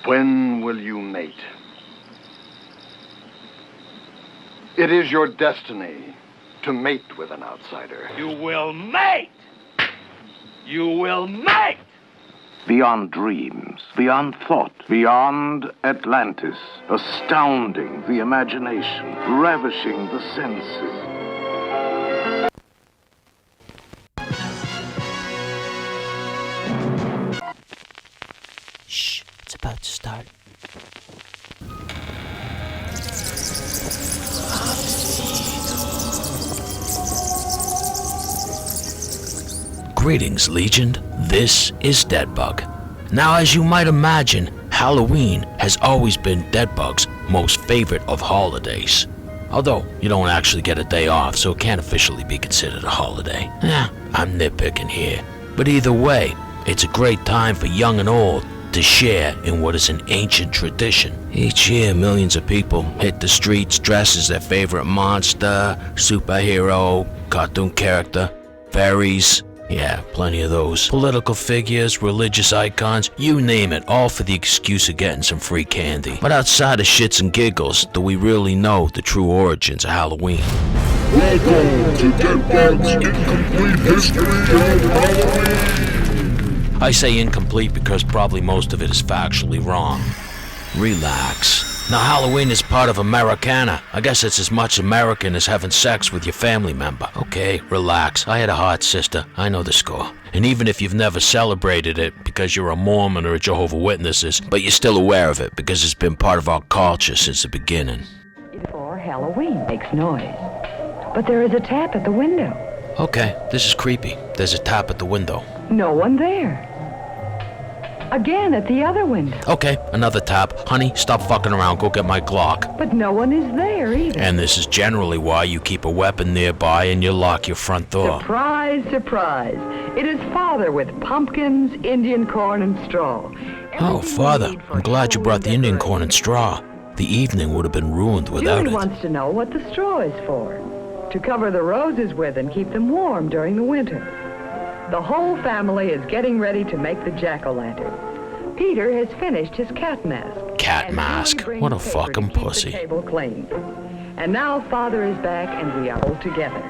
When will you mate? It is your destiny to mate with an outsider. You will mate! You will mate! Beyond dreams, beyond thought, beyond Atlantis, astounding the imagination, ravishing the senses. Shh, it's about to start. Greetings, Legion. This is DEADBUG. Now, as you might imagine, Halloween has always been DEADBUG's most favorite of holidays. Although, you don't actually get a day off, so it can't officially be considered a holiday. I'm nitpicking here. But either way, it's a great time for young and old to share in what is an ancient tradition. Each year, millions of people hit the streets dressed as their favorite monster, superhero, cartoon character, fairies. Yeah, plenty of those. Political figures, religious icons, you name it, all for the excuse of getting some free candy. But outside of shits and giggles, do we really know the true origins of Halloween? Welcome to DEADBUG's Incomplete History of Halloween! I say incomplete because probably most of it is factually wrong. Relax. Now, Halloween is part of Americana. I guess it's as much American as having sex with your family member. Okay, relax. I had a hot sister. I know the score. And even if you've never celebrated it because you're a Mormon or a Jehovah's Witnesses, but you're still aware of it because it's been part of our culture since the beginning. Before Halloween makes noise. But there is a tap at the window. Okay, this is creepy. There's a tap at the window. No one there. Again at the other window. Okay, another tap. Honey, stop fucking around. Go get my Glock. But no one is there either. And this is generally why you keep a weapon nearby and you lock your front door. Surprise, surprise. It is Father with pumpkins, Indian corn, and straw. Oh, Father, I'm glad you brought the Indian corn and straw. The evening would have been ruined without Judy it. wants to know what the straw is for. To cover the roses with and keep them warm during the winter. The whole family is getting ready to make the jack-o'-lantern. Peter has finished his cat mask. Cat mask? What a fucking pussy. The table clean. And now Father is back and we are all together.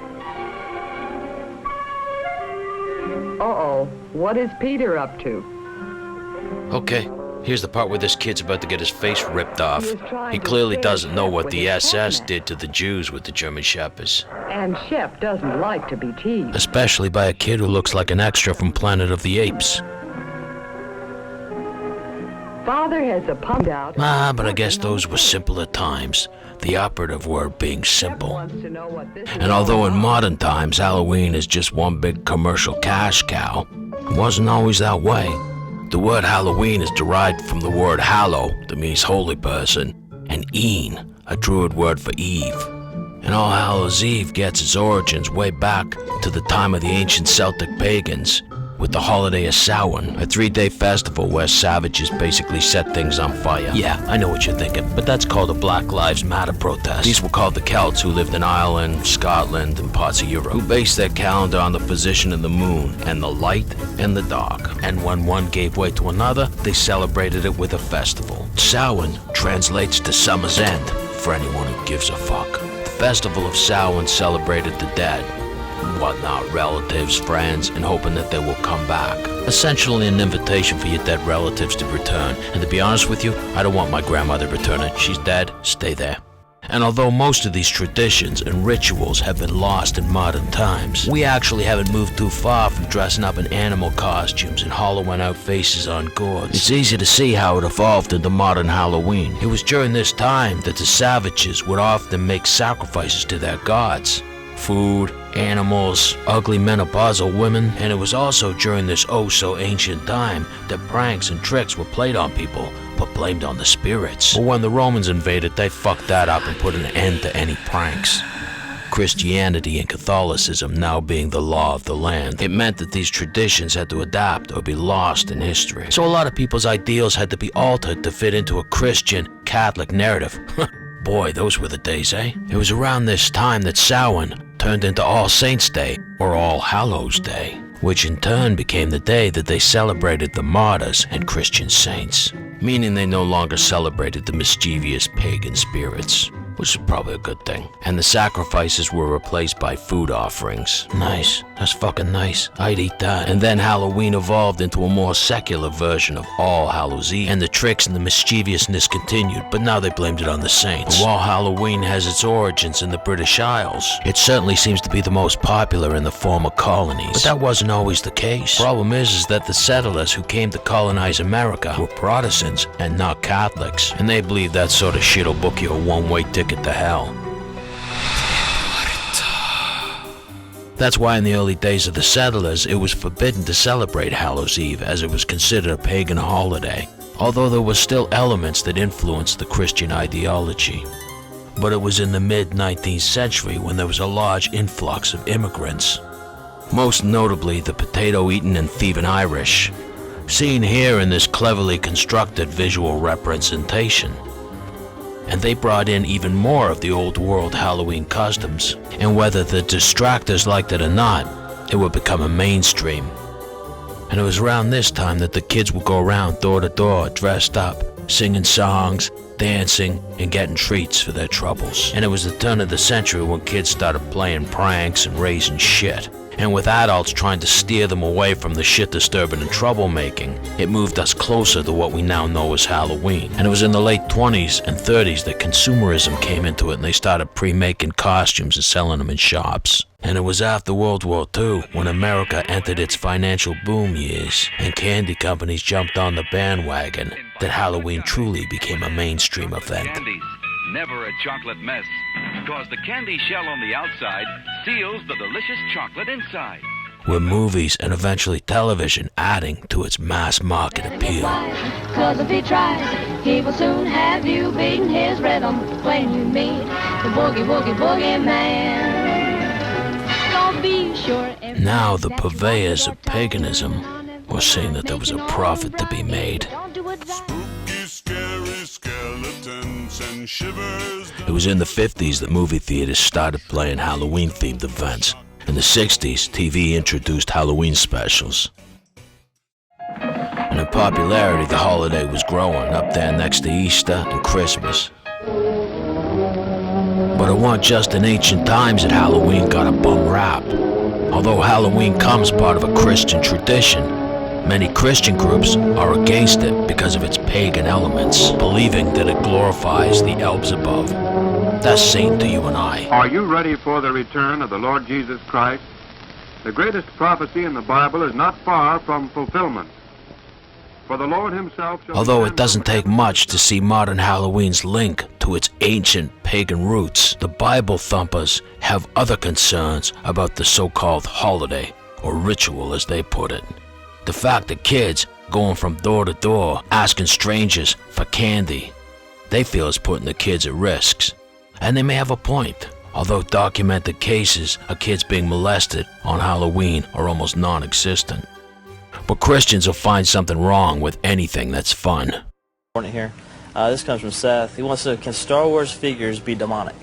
Uh-oh, what is Peter up to? Okay, here's the part where this kid's about to get his face ripped off. He clearly doesn't know what the SS did to the Jews with the German Shepherds. And Shep doesn't like to be teased. Especially by a kid who looks like an extra from Planet of the Apes. Father has a pumped out. But I guess those were simpler times. The operative word being simple. And although in modern times Halloween is just one big commercial cash cow, it wasn't always that way. The word Halloween is derived from the word hallow, that means holy person, and een, a druid word for Eve. And All Hallows Eve gets its origins way back to the time of the ancient Celtic pagans, with the holiday of Samhain, a 3-day festival where savages basically set things on fire. Yeah, I know what you're thinking, but that's called a Black Lives Matter protest. These were called the Celts, who lived in Ireland, Scotland, and parts of Europe, who based their calendar on the position of the moon, and the light and the dark. And when one gave way to another, they celebrated it with a festival. Samhain translates to summer's end, for anyone who gives a fuck. The festival of Samhain celebrated the dead, whatnot, relatives, friends, and hoping that they will come back. Essentially an invitation for your dead relatives to return. And to be honest with you, I don't want my grandmother returning. She's dead, stay there. And although most of these traditions and rituals have been lost in modern times, we actually haven't moved too far from dressing up in animal costumes and hollowing out faces on gourds. It's easy to see how it evolved into modern Halloween. It was during this time that the savages would often make sacrifices to their gods. Food, animals, ugly menopausal women, and it was also during this oh-so-ancient time that pranks and tricks were played on people, but blamed on the spirits. But when the Romans invaded, they fucked that up and put an end to any pranks. Christianity and Catholicism now being the law of the land, it meant that these traditions had to adapt or be lost in history. So a lot of people's ideals had to be altered to fit into a Christian, Catholic narrative. Boy, those were the days, eh? It was around this time that Samhain turned into All Saints' Day, or All Hallows' Day. which in turn became the day that they celebrated the martyrs and Christian saints, meaning they no longer celebrated the mischievous pagan spirits, which is probably a good thing. And the sacrifices were replaced by food offerings. Nice. That's fucking nice. I'd eat that. And then Halloween evolved into a more secular version of All Hallows Eve, and the tricks and the mischievousness continued, but now they blamed it on the saints. While Halloween has its origins in the British Isles, it certainly seems to be the most popular in the former colonies. But that wasn't always the case. Problem is that the settlers who came to colonize America were Protestants and not Catholics, and they believe that sort of shit'll book you a one-way ticket to hell. That's why in the early days of the settlers, it was forbidden to celebrate Hallows Eve, as it was considered a pagan holiday, although there were still elements that influenced the Christian ideology. But it was in the mid-19th century when there was a large influx of immigrants, most notably the potato-eating and thieving Irish, seen here in this cleverly constructed visual representation. And they brought in even more of the old world Halloween customs, and whether the distractors liked it or not, it would become a mainstream. And it was around this time that the kids would go around door to door dressed up, singing songs, dancing, and getting treats for their troubles. And it was the turn of the century when kids started playing pranks and raising shit. And with adults trying to steer them away from the shit disturbing and troublemaking, it moved us closer to what we now know as Halloween. And it was in the late 20s and 30s that consumerism came into it, and they started pre-making costumes and selling them in shops. And it was after World War II, when America entered its financial boom years, and candy companies jumped on the bandwagon, that Halloween truly became a mainstream event. Candies, never a chocolate mess, because the candy shell on the outside seals the delicious chocolate inside. With movies and eventually television adding to its mass market appeal. Cause if he tries, he will soon have you beating his rhythm when you meet the boogie woogie boogie man. Don't be sure. Now the purveyors of paganism were saying that there was a profit to be made. It was in the 50s that movie theaters started playing Halloween-themed events. In the 60s, TV introduced Halloween specials. And in popularity, the holiday was growing, up there next to Easter and Christmas. But it wasn't just in ancient times that Halloween got a bum rap. Although Halloween comes part of a Christian tradition, many Christian groups are against it because of its pagan elements, believing that it glorifies the elves above. That's Satan to you and I. Are you ready for the return of the Lord Jesus Christ? The greatest prophecy in the Bible is not far from fulfillment. For the Lord himself shall... Although it doesn't take much to see modern Halloween's link to its ancient pagan roots, the Bible thumpers have other concerns about the so-called holiday, or ritual as they put it. The fact that kids going from door to door asking strangers for candy, they feel is putting the kids at risks. And they may have a point, although documented cases of kids being molested on Halloween are almost non-existent. But Christians will find something wrong with anything that's fun. Here, this comes from Seth. He wants to know, can Star Wars figures be demonic?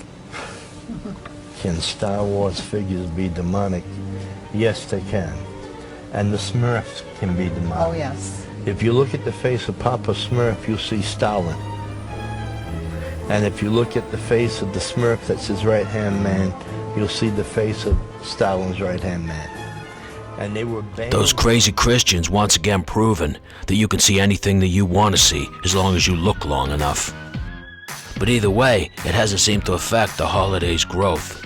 Can Star Wars figures be demonic? Yes, they can. And the Smurfs can be demonic. Oh, yes. If you look at the face of Papa Smurf, you'll see Stalin. And if you look at the face of the Smurf that's his right-hand man, you'll see the face of Stalin's right-hand man. And they were banned. Those crazy Christians once again proven that you can see anything that you want to see as long as you look long enough. But either way, it hasn't seemed to affect the holiday's growth.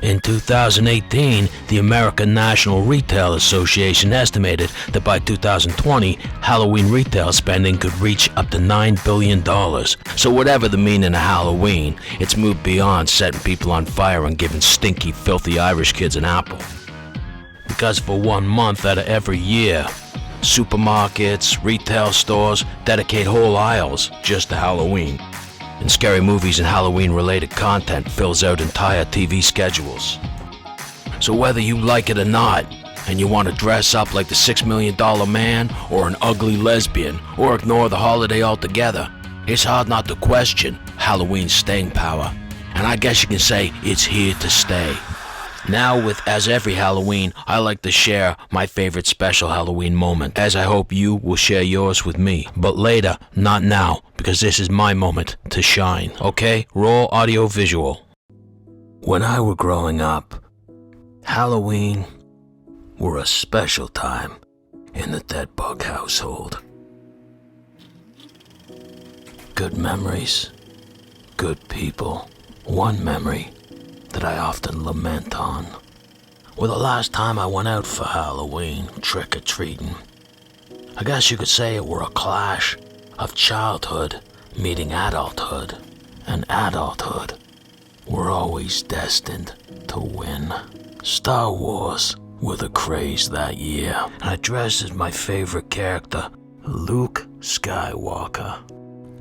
In 2018, the American National Retail Association estimated that by 2020, Halloween retail spending could reach up to $9 billion. So whatever the meaning of Halloween, it's moved beyond setting people on fire and giving stinky, filthy Irish kids an apple. Because for 1 month out of every year, supermarkets, retail stores dedicate whole aisles just to Halloween. And scary movies and Halloween-related content fills out entire TV schedules. So whether you like it or not, and you want to dress up like the $6 Million Man or an ugly lesbian, or ignore the holiday altogether, it's hard not to question Halloween's staying power. And I guess you can say it's here to stay. Now, as every Halloween, I like to share my favorite special Halloween moment, as I hope you will share yours with me. But later, not now, because this is my moment to shine, okay? Raw audio visual. When I were growing up, Halloween were a special time in the DEADBUG household. Good memories, good people. One memory that I often lament on. Well, the last time I went out for Halloween trick-or-treating, I guess you could say it were a clash of childhood meeting adulthood, and adulthood were always destined to win. Star Wars were the craze that year, and I dressed as my favorite character, Luke Skywalker.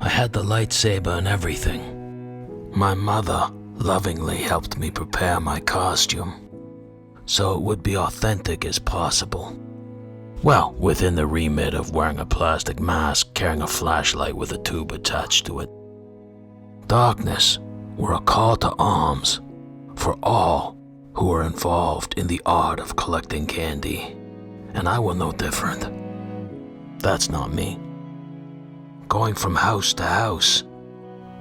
I had the lightsaber and everything. My mother lovingly helped me prepare my costume, so it would be authentic as possible. Well, within the remit of wearing a plastic mask, carrying a flashlight with a tube attached to it. Darkness were a call to arms for all who were involved in the art of collecting candy, and I were no different. That's not me. Going from house to house,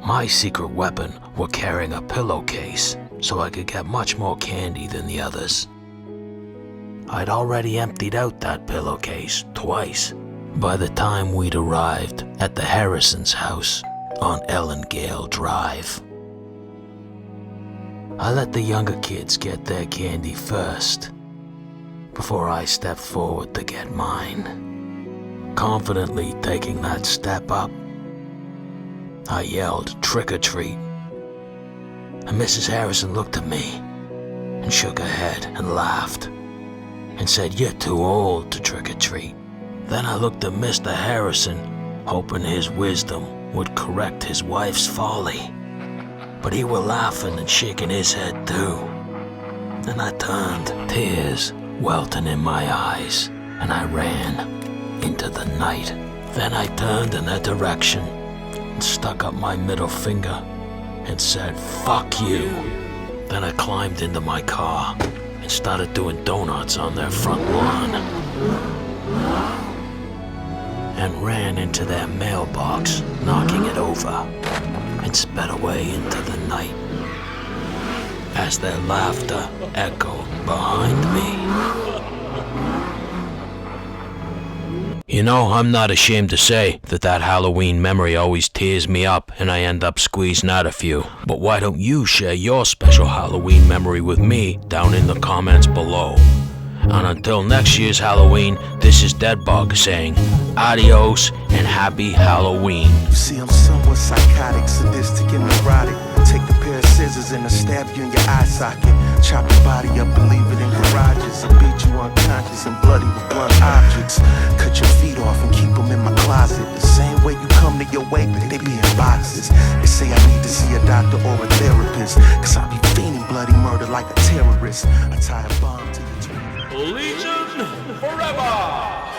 my secret weapon were carrying a pillowcase so I could get much more candy than the others. I'd already emptied out that pillowcase twice by the time we'd arrived at the Harrison's house on Ellengale Drive. I let the younger kids get their candy first before I stepped forward to get mine. Confidently taking that step up, I yelled, "Trick or treat." And Mrs. Harrison looked at me and shook her head and laughed and said, "You're too old to trick or treat." Then I looked at Mr. Harrison, hoping his wisdom would correct his wife's folly. But he were laughing and shaking his head too. Then I turned, tears welting in my eyes, and I ran into the night. Then I turned in their direction and stuck up my middle finger and said, "Fuck you." Then I climbed into my car and started doing donuts on their front lawn and ran into their mailbox, knocking it over, and sped away into the night as their laughter echoed behind me. You know, I'm not ashamed to say that Halloween memory always tears me up and I end up squeezing out a few. But why don't you share your special Halloween memory with me down in the comments below? And until next year's Halloween, this is DEADBUG saying adios and happy Halloween. You see, I'm somewhat psychotic, sadistic, and neurotic. Take a pair of scissors and I'll stab you in your eye socket. Chop your body up and leave it in garages. And beat you unconscious and bloody with blunt objects. Cut your feet off and keep them in my closet. The same way you come to your wake, they be in boxes. They say I need to see a doctor or a therapist, cause I be fiending bloody murder like a terrorist. I tie a bomb to your Legion forever!